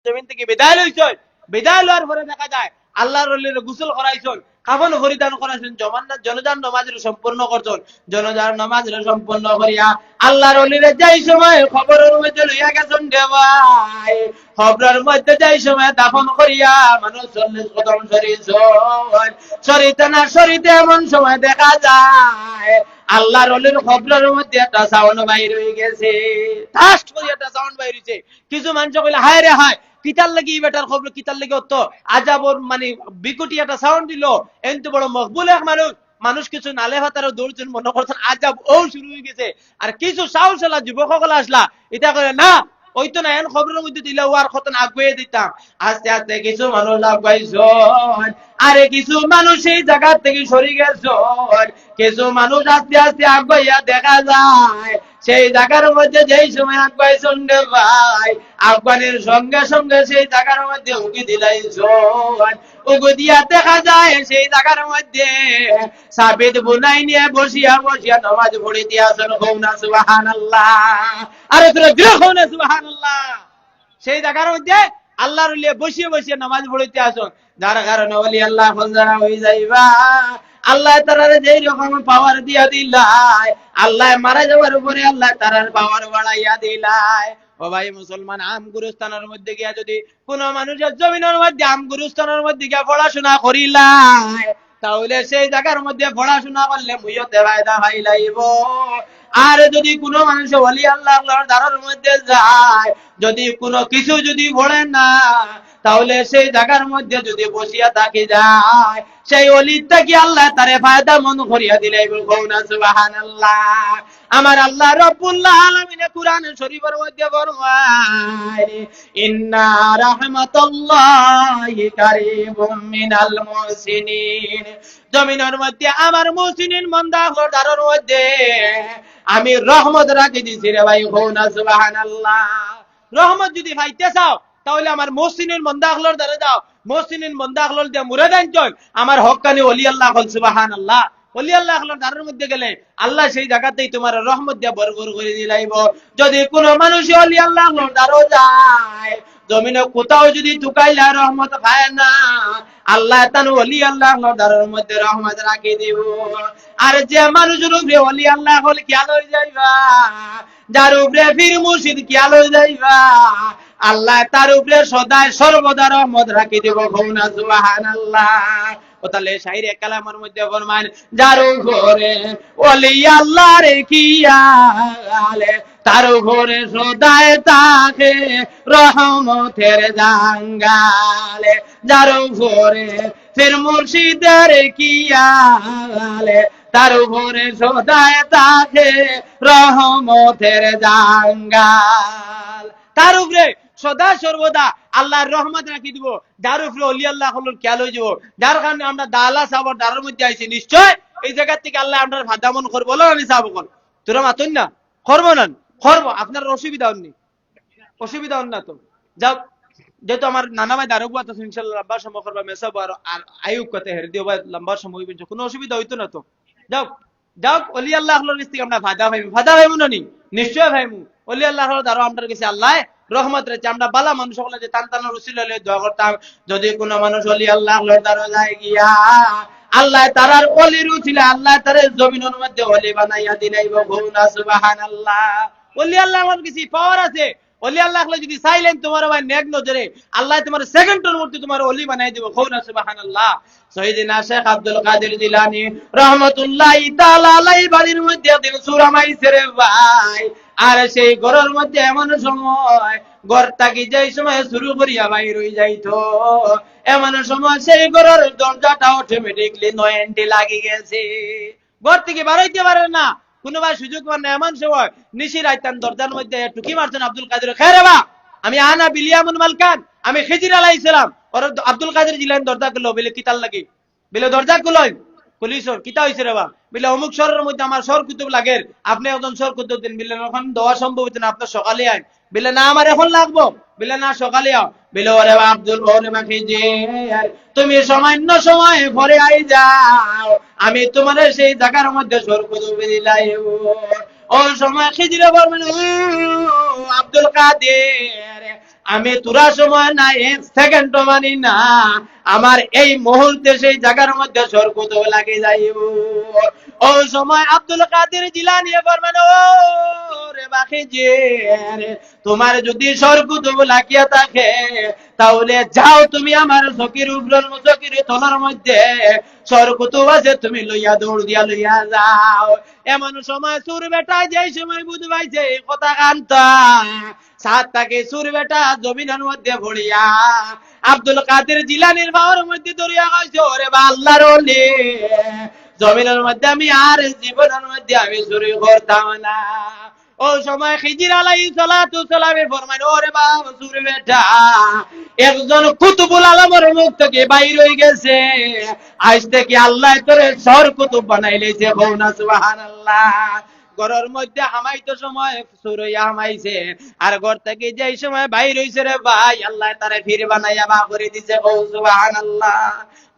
জমিন থেকে বিদায় লইছেন, বিদায় লওয়ার পরে দেখা যায় আল্লাহর ওলির গোসল করাইছেন, কাফন পরিধান করাইছেন, জনজান নামাজের সম্পূর্ণ করছেন, জনজান নামাজের সম্পূর্ণ করিয়া আল্লাহর ওলিরে যাই সময় খবরের মধ্যে লইয়া গেছেন রে ভাই, খবরের মধ্যে যাই সময় দাফন করিয়া মানুষ 40 কদম সরিয়েছেন, সরিতে না সরিতে এমন সময় দেখা যায় আল্লাহর ওলির খবরের মধ্যে একটা সাউন্ড বাইর হয়ে গেছে, ফাস্ট করে একটা সাউন্ড বাইর হইছে। কিছু মানুষ কইলে হায় রে হায়, কিতার লাগি বেটার খবর, কিতার লাগি অত আজাবর মানে বিকটি একটা সাউন্ড দিল, এত বড় মকবুল এক মানুষ, মানুষ কিছু নালে হাতারও দৌড়ছেন, মনে করছেন আজাব ও শুরু হয়ে গেছে। আর কিছু সাহসলা যুবক সকল আসলা, এটা করে না ওই তো না, এন খবরের মধ্যে দিলে ওয়ার কত আগুয়ে দিতাম। আস্তে আস্তে কিছু মানুষ আগুয়াইছন, আরে কিছু মানুষ এই জায়গা থেকে সরে গেছন, কিছু মানুষ আস্তে আস্তে আগুয়াইয়া দেখা যায় সেই জায়গার মধ্যে যেই সময় আগুয়াইছন রে ভাই, আফগানের সঙ্গে সঙ্গে সেই জায়গার মধ্যে উকি দিলাইছন, উকি দিয়া দেখা যায় সেই জায়গার মধ্যে সাবিত বুনাই নিয়ে বসিয়া বসিয়া নামাজ পড়ে দিয়াছেন। কওনা সুবহানাল্লাহ, আরে তোরা দিও কওনা সুবহানাল্লাহ। সেই জায়গার মধ্যে আল্লাহর ওলি বসিয়ে বসিয়ে নামাজ পড়তে আসুন, যার কারণে ওলি আল্লাহ ফজরা হয়ে যাইবা। আল্লাহ তাআলার যেই রকম পাওয়ার দিয়া দিলাই, আল্লাহ মারা যাওয়ার উপরে আল্লাহ তাআলার পাওয়ার বাড়াইয়া দিলাই। ও ভাই মুসলমান, আম গুরুস্থানের মধ্যে গিয়া যদি কোন মানুষের জমিনের মধ্যে আম গুরুস্থানের মধ্যে গিয়া পড়াশোনা করিলাই, তাহলে সেই জায়গার মধ্যে পড়াশোনা করলে মুইয়তে ফায়দা পাইলাইব। আর যদি কোনো মানুষ ওলি আল্লাহর দারের মধ্যে যায়, যদি কোনো কিছু যদি পড়ে না, তাহলে সেই জায়গার মধ্যে যদি বসিয়া থাকি যায়, সেই ওলিটা কি আল্লাহ তারে ফায়দা মন করিয়া দিলে। কওনা সুবহানাল্লাহ। আমার আল্লাহ রাব্বুল আলামিন কুরআন শরীফের মধ্যে ফরমায়, ইন্না রাহমাতাল্লাহি কারীবুম মিনাল মুহসিনিন, জমিনের মধ্যে আমার মুহসিনিন বান্দাদের দারের মধ্যে আমি রহমত রাখি দিছি রে ভাই। কওনা সুবহানাল্লাহ। রহমত যদি পাইতে চাও তাহলে আমার মুহসিনিন বান্দাগুলোর দ্বারা যাও, মুহসিনিন বান্দাগুলোর দিয়ে মুরাদ আনছন আমার হক্কানি ওলি আল্লাহ। কল সুবহানাল্লাহ। ওলি আল্লাহর দারের মধ্যে গেলে আল্লাহ সেই জায়গাতেই তোমার রহমত দিয়ে ভরপুর করে দিলাইব। যদি কোনো মানুষ ওলি আল্লাহর দারও যায়, জমিনে কোথাও যদি টুকাইলা রহমত পায় না, আল্লাহ তার ওলি আল্লাহর দারের মধ্যে রহমত রাখি দিব। আর যে মানুষের উপরে ওলি আল্লাহ হল খেয়াল হয়ে যাইবা, যার উপরে পীর মুর্শিদ খেয়াল হয়ে যাইবা, আল্লাহ তার উপরে সদায় সর্বদা রহমত রাখি দিব। কওনা সুবহানাল্লাহ। ও তাহলে শাইরে কালামের মধ্যে ফরমান, যার উপরে ওলি আল্লাহ রে খেয়ালে, তার উপরে সদায় তাকে রহমতের জাঙ্গালে, যার উপরে পীর মুর্শিদের খেয়ালে, তার উপরে সদায় তাকে রহমতের জাঙ্গাল। তার উপরে সদা সর্বদা আল্লাহর রহমত রাখি দিব, যার উপরে ওলি আল্লাহ হল খেয়াল হয়ে যাব। যার কারণে আমরা দালা সাবর দারের মধ্যে আইছি, নিশ্চয় এই জায়গা থেকে আল্লাহ আমরা ভাদামন করবো। বলো আমি সাবো কর, তোরা মাতুন না করবো না করবো, আপনার অসুবিধা হননি, অসুবিধা হন না তো। যাও, যেহেতু আমার নানা ভাই দারোগু আছে ইনশাআল্লাহ লম্বা সময় করবা, মেসাব আর আয়ুব কথা হের দিও ভাই লম্বা সময় হইবে, কোনো অসুবিধা হইতো না তো। যাও যাও, ওলি আল্লাহ হলোর কাছ থেকে আমরা ফায়দা পাইবো, ফায়দা পাইবো না নি? নিশ্চয় পাইবো। ওলি আল্লাহ হলো দারো আমরা কাছে আল্লাহ রহমত রয়েছে। আমরা বালা মানুষ সকলে যে টান টানা রসিল হলে দোয়া করতাম, যদি কোনো মানুষ ওলি আল্লাহ হলোর দারো যায় গিয়া, আল্লাহ তারার ওলি রুছিল, আল্লাহ তার জমিনের মধ্যে ওলি বানাইয়া দিলাইব। কওনা সুবহানাল্লাহ। ওলি আল্লাহ আমার কাছে পাওয়ার আছে। ওলি আল্লাহ যদি চাইলেন তোমার ভাই নেক নজরে আল্লাহ তোমার সেকেন্ডের মধ্যে তোমার ওলি বানাই দিব। কওনা সুবহানাল্লাহ। সাইয়েদনা শেখ আব্দুল কাদের জিলানী রাহমাতুল্লাহি তাআলা আলাইহি বাড়ির মধ্যে দিন সূরা মাইসের ভাই, আর সেই ঘরের মধ্যে এমন সময় ঘরটা কি যেই সময় শুরু করিয়া বাইর হয়ে যাইতো, এমন সময় সেই ঘরের দরজাটা অটোমেটিকলি 90 লাগি গেছে, ঘর থেকে বাড়াইতে পারে না। কোনো ভাই সুযোগ পান না, এমন সময় নিশি রাইতান দরজার মধ্যে টুকি মারছেন আব্দুল কাদের, খেরে বা আমি আনা বিলিয়ামুন মালকান, আমি খিজির আলাইহিস সালাম। আর আব্দুল কাদের জিলানী দরজা খুললো, বলে কিতাল লাগি, বলে দরজা খুলই পুলিশর কিতা হইছে রে বা, বলে অমুক শহরের মধ্যে আমার সর কুতুব লাগের, আপনি একজন সর কুতুব দিন। বলে এখন দেওয়া সম্ভব হইতে না, আপনার সকালে আইন। বলে না আমার এখন লাগবো, বলে না সকালে আও। বলে ওরে আব্দুল ওরে খিজির, তুমি সামান্য সময় পরে আই যাও, আমি তোমার সেই জায়গার মধ্যে সর কুতুব দিলাইব। ও সময় খিজিরে বলবেন, আব্দুল কাদের আমি তোরা সময় না, এক সেকেন্ড মানি না, আমার এই মুহূর্তে সেই জায়গার মধ্যে সরকুত লাগে যাইব। ওই সময় আব্দুল কাদের জিলানী ফরমান, ও রে বাকি যে, তোমার যদি সরকুত লাগিয়া থাকে তাহলে যাও তুমি আমার চকির উপর, চকির তলার মধ্যে সরকুত আছে, তুমি লইয়া দৌড় দিয়া লইয়া যাও। এমন সময় সুর বেটা যেই সময় বুঝবাইছে এই কথা কান্তা, সাত তাকে সুর বেটা জমিনের মধ্যে ভরিয়া আব্দুল কাদের জিলানীর বাবার মধ্যে ধরিয়া কইছে, ওরে বা আল্লাহর ওলি, জমিনের মধ্যে আমি আর জীবনের মধ্যে আমি চুরি করতাম না। ও সময় খিজির আলাইহিস সালাতু সালামে ফরমান, ওরে বাবা সুর বেটা, একজন কুতুবুল আলমের মুখ থেকে বাইর হয়ে গেছে, আজ থেকে আল্লাহ তোরে সর কুতুব বানাইলেছে। কওনা সুবহানাল্লাহ। ঘরের মধ্যে হামাইতো সময় সুরইয়া হামাইছে, আর ঘর থেকে যেই সময় বাইর হইছে রে ভাই, আল্লাহ তারে ফিরে বানাইয়া বা করে দিছে। ও সুবহানাল্লাহ।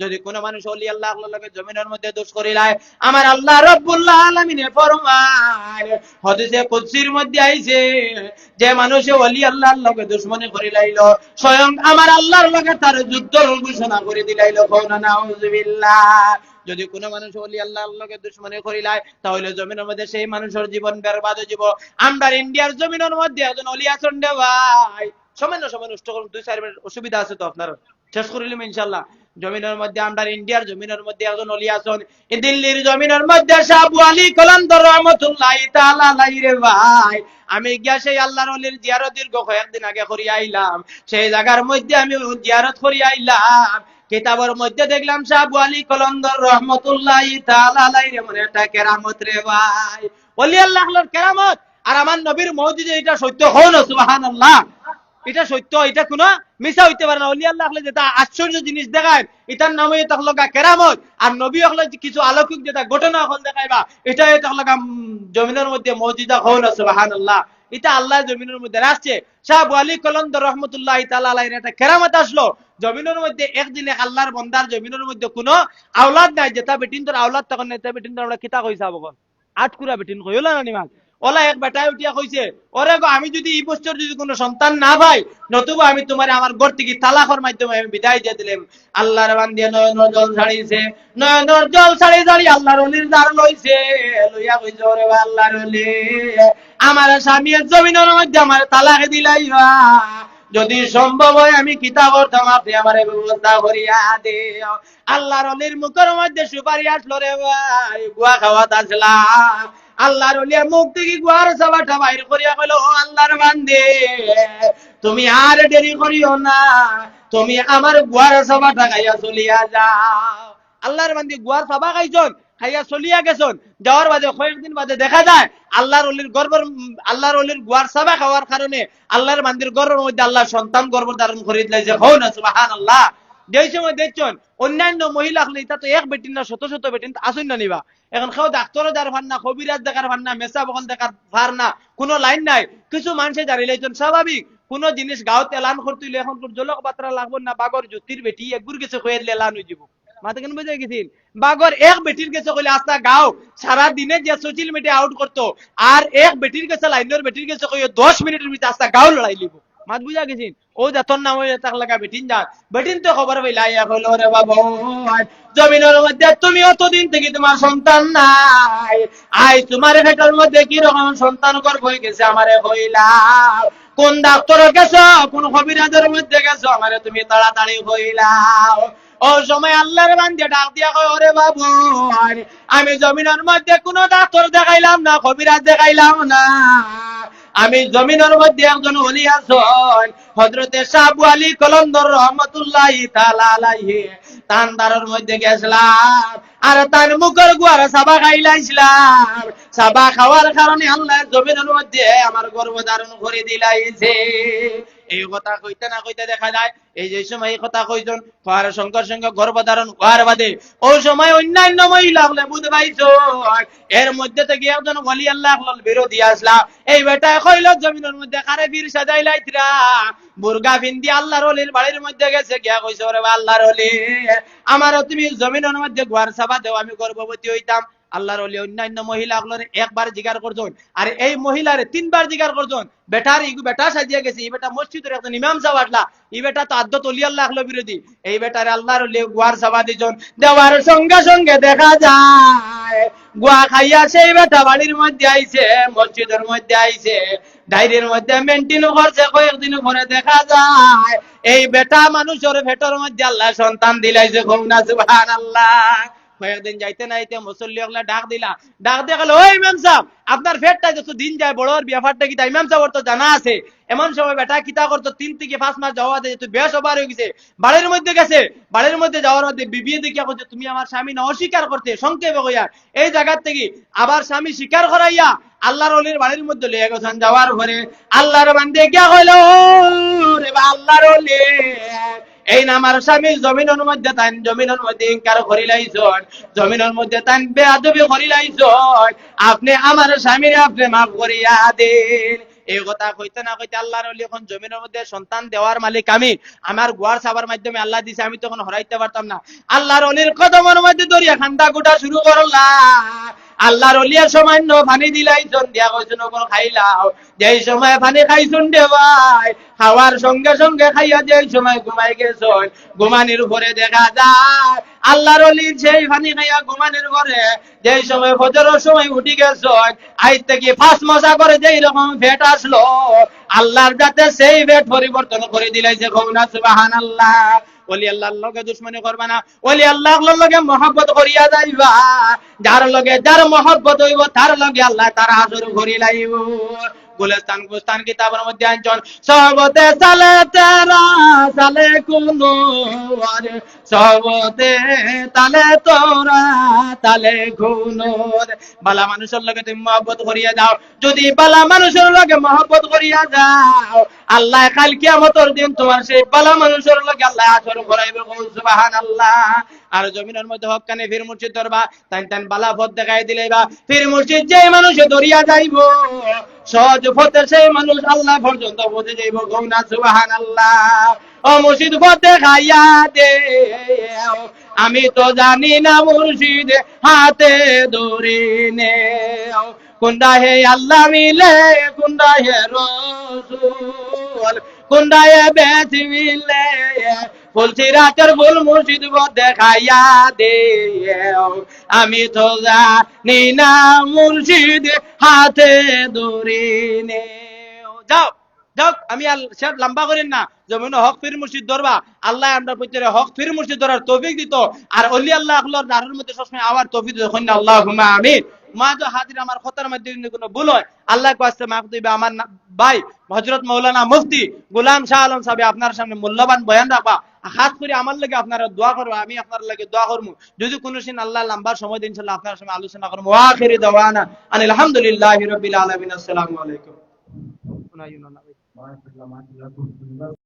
যদি কোন মানুষ ওলি আল্লাহ আল্লাহকে জমিনের মধ্যে দোষ করিলায়, আমার আল্লাহ রাব্বুল আলামিন ফরমায়, হাদিসে কুদসির মধ্যে আইছে, যে মানুষে ওলি আল্লাহ আল্লাহকে দুশমনি করিলাইলো, স্বয়ং আমার আল্লাহর লগে তার যুদ্ধের ঘোষণা করে দিলাইলো। কওনা নাউযুবিল্লাহ। যদি কোন মানুষ ওলি আল্লাহ আল্লাহকে দুশমনি করিলায়, তাহলে জমিনের মধ্যে সেই মানুষের জীবন বরবাদ হয়ে যাব। আমরা ইন্ডিয়ার জমিনের মধ্যে একজন ওলি আছেন রে ভাই, সামান্য সময় নষ্ট করুন, 2-4 মিনিট অসুবিধা আছে তো আপনার, শেষ করিলাম ইনশাআল্লাহ। জমিনের মধ্যে আমরা ইন্ডিয়ার জমিনের মধ্যে একজন ওলি আছেন, দিল্লির জমিনের মধ্যে শাহ আবু আলী কলন্দর রহমাতুল্লাহি তাআলা আলাইহি রে ভাই, আমি গিয়া সেই আল্লাহর ওলির জিয়ারত দীর্ঘ কয়েকদিন আগে করিয়া আইলাম। সেই জায়গার মধ্যে আমি জিয়ারত করিয়া আইলাম, কিতাবের মধ্যে দেখলাম শাহ আবু আলী কলন্দর রহমাতুল্লাহি তাআলা আলাইহি মনে একটা কেরামত রে ভাই, ওলি আল্লাহর কেরামত আর আমার নবীর মওজিজা, এটা সত্য। হন সুবহানাল্লাহ। এটা সত্য, এটা কোনো মিছা হইতে পারে না। ওলি আল্লাহ যেটা আশ্চর্য জিনিস দেখায়, এটার নাম হইতে হলো কেরামত। আর নবী হলো কিছু অলৌকিক যেটা ঘটনা হল দেখাইবা, এটা হইতে হলো জমিনের মধ্যে মওজিজা। হন সুবহানাল্লাহ। এটা আল্লাহ জমিনের মধ্যে রাখছে। শাহ আবু আলী কলন্দর রহমাতুল্লাহি তাআলা আলাইহি একটা কেরামত আসলো, জমিনের মধ্যে একদিনে আল্লাহর বান্দার জমিনের মধ্যে কোনো আওলাদ নাই, যেটা বেটিন তোর আওলাদ তখন নাই, তা বেটিন তোর আমরা কিতা কইছা বকন আটকুরা বেটিন কইলা না নিমাল। ওলা এক বেটায় উঠিয়া কইছে, ওরে গো, আমি যদি এই বছর যদি কোনো সন্তান না পাই, নতুবা আমি তোমার আমার ঘর থেকে তালাকের মাধ্যমে আমি বিদায় দিয়ে দিলাম। আল্লাহর বান্দিয়া নয়নের জল ছাড়িয়েছে, নয়নের জল ছাড়ি ছাড়ি আল্লাহর ওলির দ্বার লইছে, লইয়া কইছে, ওরে আল্লাহর ওলি, আমার স্বামীর জমিনের মধ্যে আমার তালাক দিলাইবা, যদি সম্ভব হয় আমি কিতাব করতাম, আপনি আমার ব্যবস্থা করিয়া দিও। আল্লাহর ওলির মুখের মধ্যে সুপারি আসলো রে ভাই, গুয়া খাওয়াত আসলাম। আল্লাহর ওলির মুখ থেকে গুয়ার সাবাটা বাইর করিয়া কইল, ও আল্লাহর বান্দে, তুমি আর দেরি করিও না, তুমি আমার গুয়ার সাবাটা খাইয়া চলিয়া যাও। আল্লাহর বান্দে গুয়ার সাবা খাইছন, খাইয়া চলিয়া গেছন, যাওয়ার বাদে কয়েকদিন বাদে দেখা যায় আল্লাহর ওলির গর্ভের, আল্লাহর ওলির গুয়ার সাবা খাওয়ার কারণে আল্লাহর বান্দির গর্ভের মধ্যে আল্লাহ সন্তান গর্ভ ধারণ করে দিলেছে। হন সুবহানাল্লাহ। যেই সময় দেখছেন অন্যান্য মহিলা হলে এটা তো এক বেটিন না, শত শত বেটিন আসুন না নিবা। এখন কেউ ডাক্তারও দেখার ভার না, কবিরাজ দেখার ভার না, মেসা বকল দেখার ভার না, কোনো লাইন নাই। কিছু মানুষে দাঁড়িয়ে লাইছেন, স্বাভাবিক কোন জিনিস গাঁৱত এলান করতে এখন জলক বাত্রা লাগবো না, বাগর জ্যোতির বেটি একগুর গেছে কয়ে দিলে এলান হয়ে যাব। মাথা কেন বুঝে গেছিল, বাগর এক বেটির কাছে কইলে আস্তা গাও সারা দিনে যে সোশ্যাল মিডিয়া আউট করতো, আর এক বেটির কাছে লাইনের বেটির কাছে কইয়ে 10 মিনিটের ভিতরে আস্তা গাও লড়াই লিব। মাত বুঝা গেছিন, ও যতন নাম হয়ে তাক লাগা বেটিন যান, বেটিন তো খবর পাইলাই এখন, রে বাবা জমিনের মধ্যে তুমি অতদিন থেকে তোমার সন্তান নাই, আই তোমার ভেটার মধ্যে কি রকম সন্তান গর্ভ হয়ে গেছে আমারে হইলাম, কোন ডাক্তারের গেছো, কোন কবিরাজের মধ্যে গেছো, আমারে তুমি তাড়াতাড়ি হইলাম। ও সময় আল্লাহর বান্দে ডাক দিয়া কয়, ওরে বাবু, আমি জমিনের মধ্যে কোনো ডাক্তার দেখাইলাম না, কবিরাজ দেখাইলাম না, আমি জমিনের মধ্যে একজন ওলি আছেন, হযরতে শাহ আবু আলী কলন্দর রহমাতুল্লাহি তাআলা আলাইহি, তান দারের মধ্যে গেছিলাম, আর তার মুখের গুয়ার সাবা খাইলাইছিলাম, সাবা খাওয়ার কারণে আল্লাহর জমিনের মধ্যে আমার গর্ভ ধারণ করে দিলাইছে। এই কথা কইতে না কইতে দেখা যায় এই যে সময় এই কথা কইজন হওয়ার সঙ্গে সঙ্গে গর্ভধারণ হওয়ার বাদে ওই সময় অন্যান্য মহিলা বলে বুঝতে পাইছো, এর মধ্যে থেকে একজন ওলি আল্লাহ বিরোধী আসলা, এই বেটা কইল জমিনের মধ্যে কারে বীর সাজাই লাইতরা, বুরগা ফিন্দি আল্লাহর ওলির বাড়ির মধ্যে গেছে, গিয়া কইছে, ওরে আল্লাহর ওলি, আমার তুমি জমিনের মধ্যে গোয়ার সাবা দেও, আমি গর্ভবতী হইতাম। আল্লাহর ওলি অন্যান্য মহিলাগুলোর একবার জিজ্ঞাসা করছেন, আর এই মহিলারে 3বার জিজ্ঞাসা করছেন, বেটার এই বেটা সাজিয়ে গেছে, এই বেটা মসজিদের একজন ইমাম সাহেব আসলা, এই বেটা তো আদ্যত অলি আল্লাহ আখলো বিরোধী, এই বেটারে আল্লাহর ওলি গুয়ার সাবা দিছেন, দেওয়ার সঙ্গে সঙ্গে দেখা যায় গুয়া খাইয়া সেই বেটা বাড়ির মধ্যে আইছে, মসজিদের মধ্যে আইছে, ডায়েরির মধ্যে মেনটেন করছে, কয়েকদিন পরে দেখা যায় এই বেটা মানুষের ভেতর মধ্যে আল্লাহ সন্তান দিলাইছে, খুবনা সুবহানাল্লাহ। কয়েকদিন যাইতে নাইতে মুসল্লি হলে ডাক দিলা, ডাক দিয়ে গেল, ওই ইমাম সাহেব আপনার ফেটটা যত দিন যায় বড় ব্যাপারটা কিতা? ইমাম সাহেব তো জানা আছে, এমন সময় বেটা কিতা করতো 3 থেকে 5 মাস যাওয়া দেয়, বেশ ওভার হয়ে গেছে, বাড়ির মধ্যে গেছে, বাড়ির মধ্যে যাওয়ার মধ্যে বিবি দেখিয়া করছে, তুমি আমার স্বামী না অস্বীকার করতে, সংক্ষেপে কইয়া এই জায়গার থেকে আবার স্বামী স্বীকার করাইয়া আল্লাহর ওলির বাড়ির মধ্যে লইয়া গেছেন। যাওয়ার পরে আল্লাহর বান্দে গিয়া কইল, রে আল্লাহর ওলি, এই না আমার স্বামী জমিনের মধ্যে তান জমিনের মধ্যে ইনকার করিলাইছন, জমিনের মধ্যে তান বেয়াদবি করিলাইছন, আপনি আমার স্বামীরে আপনি মাফ করিয়া দেন। এই কথা কইতে না কইতে আল্লাহর ওলি এখন জমিনের মধ্যে সন্তান দেওয়ার মালিক আমি, আমার গোয়ার সাবার মাধ্যমে আল্লাহ দিছে, আমি তখন হরাইতে পারতাম না। আল্লাহর ওলির কদমের মধ্যে দরিয়া খান্ডা গুটা শুরু করলাম। আল্লাহর ওলিয়া সামান্য পানি দিলাইছন, দিয়া কইছন ওপর খাইলাও, যেই সময় পানি খাইছুন দে ভাই, খাওয়ার সঙ্গে সঙ্গে খাইয়া যেই সময় ঘুমাই গেছন, ঘুমানির উপরে দেখা যায় আল্লাহর ওলির সেই পানি খাইয়া ঘুমানির পরে যেই সময় ফজরের সময় উঠি গেছন, আজ থেকে 5 মাসা করে যেই রকম ফেট আসলো, আল্লাহর যাতে সেই ফেট পরিবর্তন করে দিলাইছে, খুবনা সুবহানাল্লাহ। ওলি আল্লাহর লগে দুশমনি করবা না, ওলি আল্লাহর লগে মহব্বত করিয়া যাইবা, যার লগে যার মহব্বত হইব তার লগে আল্লাহ তার হাসর করিলাইব। গুলিস্তান গুস্তান কিতাবের মধ্যে আনছেন, সবতে সালে তেরা সালে কুনো, সবতে তালে তোরা তালে কুনো। বালা মানুষের লগে তুমি মহব্বত করিয়া যাও, যদি বালা মানুষের লগে মহব্বত করিয়া যাও, আল্লাহ কাল কিয়ামতের দিন তোমার সেই বালা মানুষের লগে আল্লাহ হাসর করাইবে, সুবহানাল্লাহ। আর জমিনের মধ্যে হক কানে ফির মুর্শিদ ধরবা, তাই তাই বালা পথ দেখাই দিলেবা, ফির মুর্শিদ যে মানুষে দরিয়া যাইব, সহজ পথে সেই মানুষ আল্লাহ পর্যন্ত পৌঁছে যাইব, খুবনা সুবহানাল্লাহ। ও মুর্শিদ পথ দেখাইয়া দে, আমি তো জানি না মুর্শিদ হাতে ধরে নে, কোনটা হে আল্লাহ মিলে কোনটা হে রসুল, কোনটা হে বেশ মিলে, বলছি রাতের ভুল মুর্শিদ পথ দেখাইয়া দে, আমি তো জানি না মুর্শিদ হাতে ধরে নে। যাও যাও, আমি সব লম্বা করেন না, যেমন হক ফির মুর্শিদ ধরবা, আল্লাহ আমরা প্রত্যেকে হক ফির মুর্শিদ ধরার তৌফিক দিত, আর ওলি আল্লাহ আল্লাহর দারুর মধ্যে সবসময় আওয়ার তৌফিক দিত, আল্লাহুম্মা আমিন। মা তো হাজির আমার কথার মধ্যে কোনো ভুল হয়, আল্লাহ কাছে মাফ দিবে। আমার ভাই হযরত মাওলানা মুফতি গোলাম শাহ আলম সাহেব আপনার সামনে মূল্যবান বয়ান রাখবা, খাস করে আমার লাগে আপনারা দোয়া করবা, আমি আপনার লাগে দোয়া করবো, যদি কোনো দিন আল্লাহ লম্বা সময় দিন ইনশাআল্লাহ আপনার সামনে আলোচনা করবো। আখিরি দাওয়ানা আলহামদুলিল্লাহি রাব্বিল আলামিন। আসসালামু আলাইকুম।